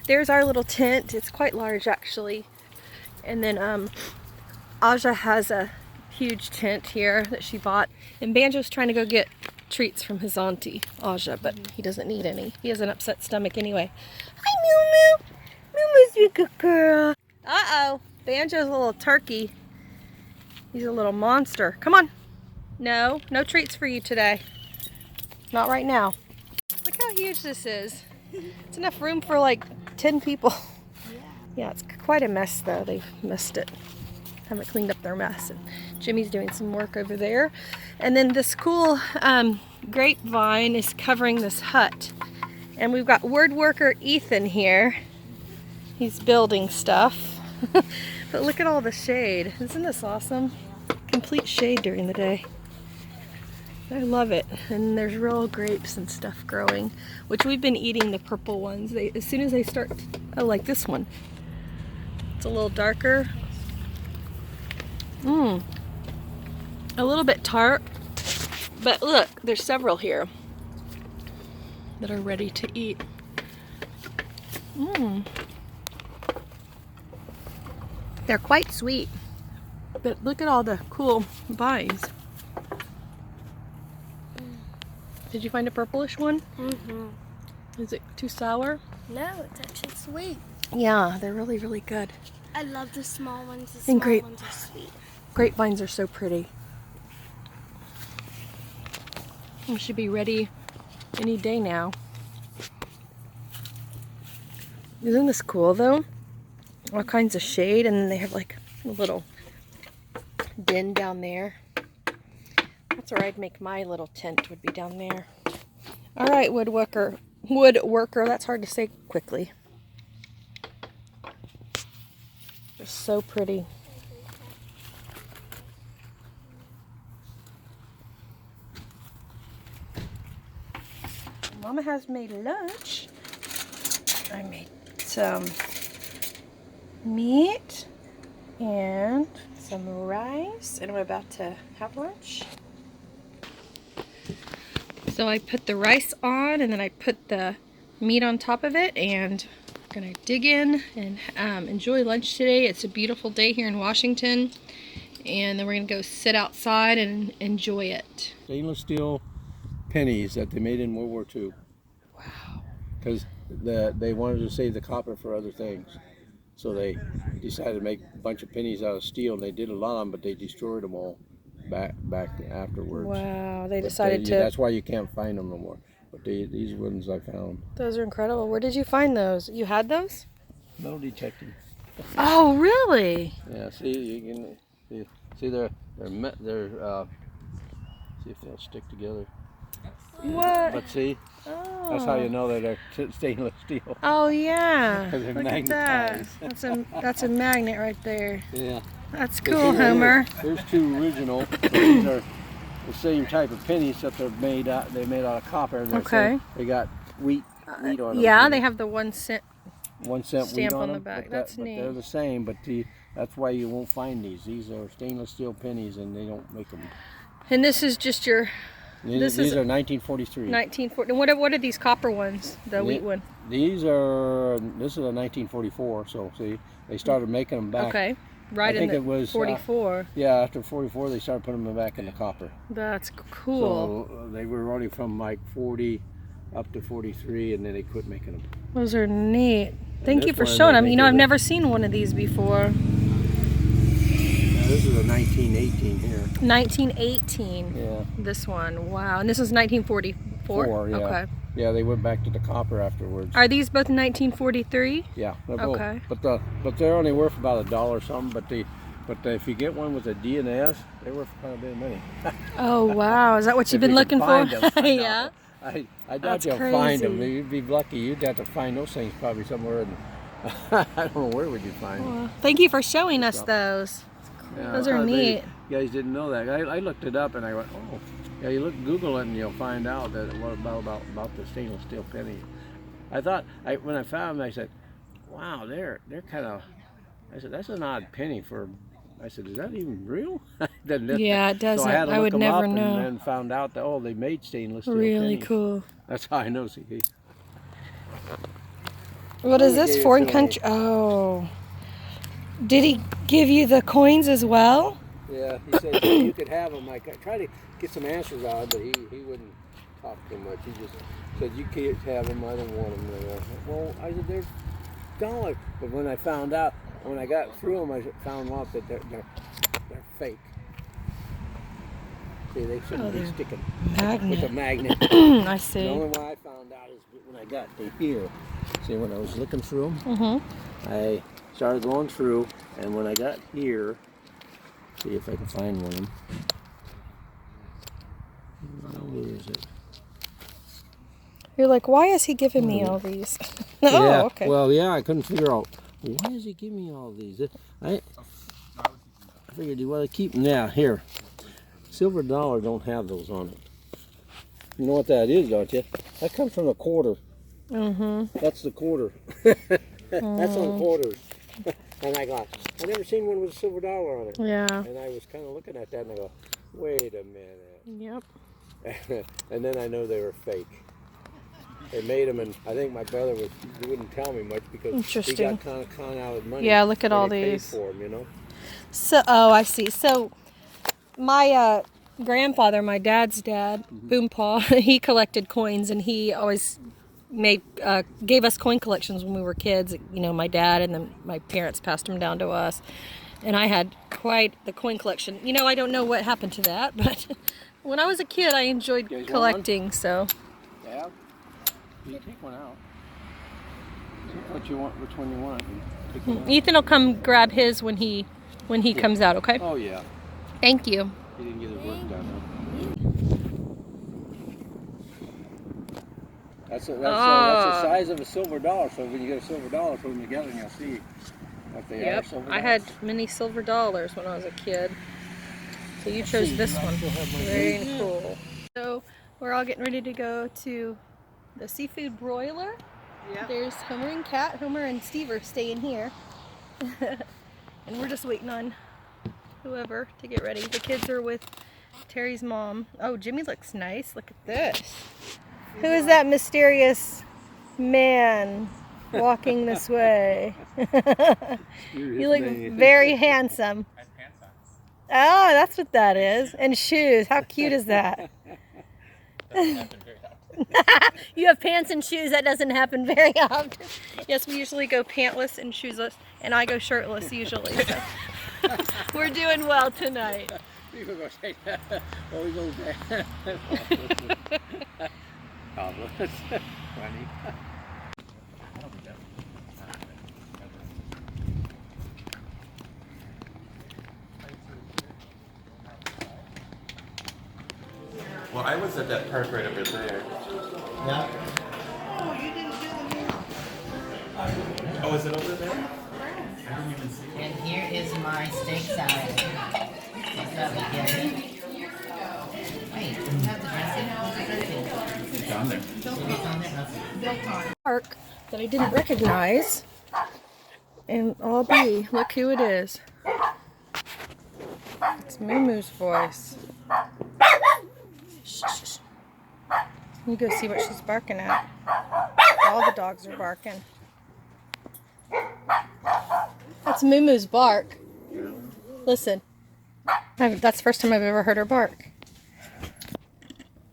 there's our little tent. It's quite large actually. And then Aja has a huge tent here that she bought. And Banjo's trying to go get treats from his auntie, Aja, but he doesn't need any. He has an upset stomach anyway. Hi, MooMoo. MooMoo's a good girl. Uh-oh. Banjo's a little turkey. He's a little monster. Come on. No treats for you today. Not right now. Look how huge this is. It's enough room for like 10 people. Yeah, it's quite a mess though. They've messed it. Haven't cleaned up their mess. And Jimmy's doing some work over there. And then this cool grapevine is covering this hut. And we've got word worker Ethan here. He's building stuff. But look at all the shade. Isn't this awesome? Complete shade during the day. I love it. And there's real grapes and stuff growing, which we've been eating the purple ones. As soon as they start, oh, like this one. It's a little darker. A little bit tart. But look, there's several here that are ready to eat. They're quite sweet. But look at all the cool vines. Did you find a purplish one? Is it too sour? No, it's actually sweet. Yeah, they're really, really good. I love the small ones. The small ones are sweet. Grapevines are so pretty. We should be ready any day now. Isn't this cool though? All kinds of shade, and then they have like a little den down there. That's where I'd make my little tent, would be down there. All right, woodworker, that's hard to say quickly. They're so pretty. Mama has made lunch. I made some meat and some rice, and I'm about to have lunch. So I put the rice on, and then I put the meat on top of it, and I'm gonna dig in and enjoy lunch today. It's a beautiful day here in Washington, and then we're gonna go sit outside and enjoy it. Stainless steel pennies that they made in World War II. Wow. Because they wanted to save the copper for other things. So they decided to make a bunch of pennies out of steel, and they did a lot of them, but they destroyed them all back afterwards. Wow, they decided to... That's why you can't find them no more. But these ones I found. Those are incredible. Where did you find those? You had those? Metal detecting. Oh, really? Yeah, see, you can see they're see if they'll stick together. What? But see, Oh. that's how you know that they're stainless steel. Oh yeah. Because they're Look at that. magnetized. That's a magnet right there. Yeah. That's cool, Homer. Here's two original. These are the same type of pennies that they're made out. They made out of copper. Okay. They got wheat on them. Yeah, they have the 1 cent 1 cent stamp wheat on the them, back. but That's but neat. they're the same, but that's why you won't find these. These are stainless steel pennies, and they don't make them. And this is just your... These are 1943. 1940. What are these copper ones? The wheat one. This is a 1944. So see, they started making them back. Okay. Right, I think in the it was 44. Yeah, after 44, they started putting them back in the copper. That's cool. So they were only from like 40 up to 43, and then they quit making them. Those are neat. Thank you this for one, showing they them. You know, make I've it- never seen one of these before. This is a 1918 here. 1918. Yeah. This one. Wow. And this was 1944? Yeah. Okay. Yeah, they went back to the copper afterwards. Are these both 1943? Yeah, they're both. Okay. But they're only worth about $1 something. But if you get one with a D and S, they're worth quite a bit of money. Oh, wow. Is that what you've If been you looking can for? find 'em. Yeah. I doubt That's you'll find them. crazy. You'd be lucky. You'd have to find those things probably somewhere. I don't know where would you find them. Well, thank you for showing us those. Yeah, Those are probably neat. You guys didn't know that. I looked it up and I went, oh, yeah. You Google it and you'll find out that what about the stainless steel penny. I thought when I found them, I said, wow, they're kind of. I said that's an odd penny for. I said, is that even real? Yeah, it doesn't. So I had to I look would them never up know. and then found out that they made stainless steel Really pennies. cool. That's how I know. See. What is this? Foreign country? Oh. Did he give you the coins as well? Yeah, he said you could have them. I tried to get some answers out of him, but he wouldn't talk too much. He just said, you can't have them. I don't want them. Well, I said, they're dollars. But when I found out, when I got through them, I found out that they're fake. See, they shouldn't be sticking with a magnet. I see. The only way I found out is when I got to here. See, when I was looking through them, I started going through, and when I got here, see if I can find one of them. Where is it? You're like, why is he giving me all these? Yeah, okay. well, yeah, I couldn't figure out, why is he giving me all these? I figured you want to keep them. Yeah, here. Silver dollar don't have those on it. You know what that is, don't you? That comes from a quarter. That's the quarter. That's on quarters. And I got, I never seen one with a silver dollar on it. Yeah. And I was kind of looking at that and I go, wait a minute. Yep. And then I know they were fake. They made them, and I think my brother he wouldn't tell me much because he got kind of con out of money. Yeah, look at all they these. paid for them, you know? So, oh, I see. So, my grandfather, my dad's dad, Boompaw, he collected coins, and he always gave us coin collections when we were kids. You know, my dad, and then my parents passed them down to us. And I had quite the coin collection. You know, I don't know what happened to that, but when I was a kid, I enjoyed collecting. So. Yeah. You take one out. Take what you want, which one you want. Take one out. Ethan will come grab his when he comes out. Okay. Oh yeah. Thank you. He didn't get his work done. That's the size of a silver dollar. So when you get a silver dollar, put them together and you'll see what they are. Silver I had many silver dollars when I was a kid. So you chose this one. Very cool. So we're all getting ready to go to the seafood broiler. Yeah. There's Homer and Kat. Homer and Steve are staying here. And we're just waiting on whoever to get ready. The kids are with Terry's mom. Oh, Jimmy looks nice. Look at this. Who is that mysterious man walking this way? You look very handsome. Oh, that's what that is. And shoes. How cute is that? You have pants and shoes. That doesn't happen very often. Yes, we usually go pantless and shoeless, and I go shirtless usually. So. We're doing well tonight. Funny. Well, I was at that park right over there. Yeah. Oh, you didn't do the meal. Oh, is it over there? I didn't even see it. And here is my steak salad. That we get it. Wait, you have the dressing? What's the dressing? It's on there. It's on there. Okay. Park that I didn't recognize. And I'll be. Look who it is. It's MooMoo's voice. Shh. You go see what she's barking at. All the dogs are barking. That's MooMoo's bark. Listen. That's the first time I've ever heard her bark.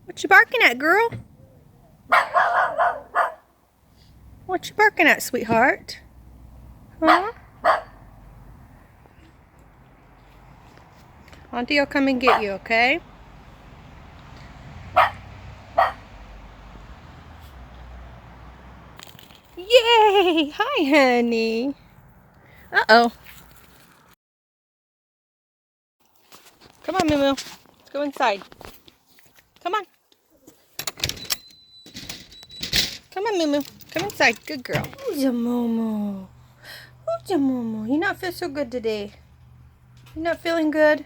What you barking at, girl? What you barking at, sweetheart? Huh? Auntie will come and get you, okay? Yay! Hi, honey. Uh-oh. Come on, MooMoo. Let's go inside. Come on. Come on, MooMoo. Come inside. Good girl. Who's your MooMoo? Who's your MooMoo? You not feel so good today? You not feeling good?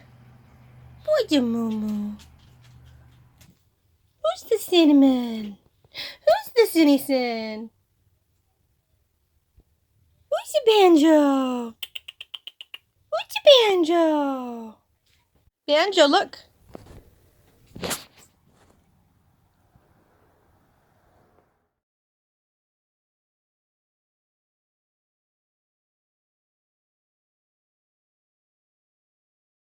Who's your MooMoo? Who's the cinnamon? Who's the cinnamon? Who's your banjo? Who's your banjo? Banjo, look.